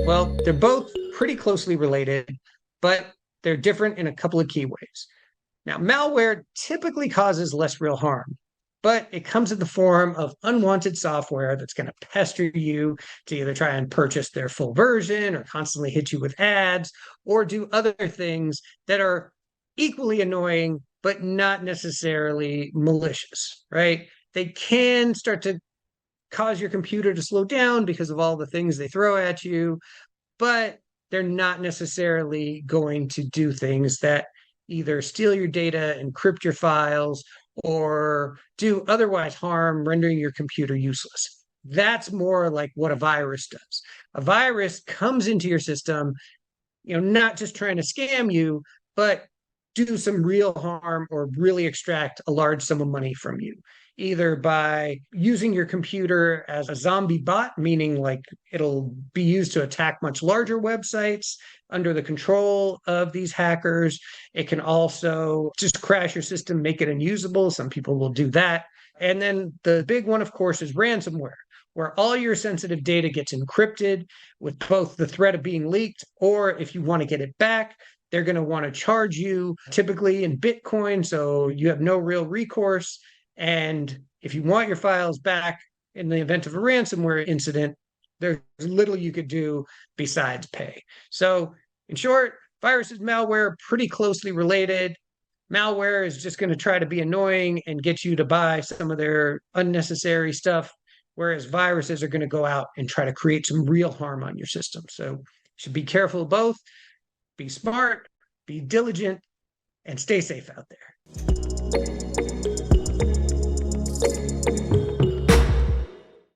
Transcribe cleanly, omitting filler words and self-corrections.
Well, they're both pretty closely related, but they're different in a couple of key ways. Now, malware typically causes less real harm, but it comes in the form of unwanted software that's going to pester you to either try and purchase their full version or constantly hit you with ads or do other things that are equally annoying, but not necessarily malicious, right? They can start to cause your computer to slow down because of all the things they throw at you, but they're not necessarily going to do things that either steal your data, encrypt your files, or do otherwise harm, rendering your computer useless. That's more like what a virus does. A virus comes into your system, not just trying to scam you, but do some real harm or really extract a large sum of money from you, either by using your computer as a zombie bot, meaning like it'll be used to attack much larger websites under the control of these hackers. It can also just crash your system, make it unusable. Some people will do that. And then the big one, of course, is ransomware, where all your sensitive data gets encrypted with both the threat of being leaked, or if you want to get it back, they're going to want to charge you typically in Bitcoin. So you have no real recourse. And if you want your files back in the event of a ransomware incident, there's little you could do besides pay. So, in short, viruses, malware, pretty closely related. Malware is just going to try to be annoying and get you to buy some of their unnecessary stuff, whereas viruses are going to go out and try to create some real harm on your system. So, you should be careful of both, be smart, be diligent, and stay safe out there.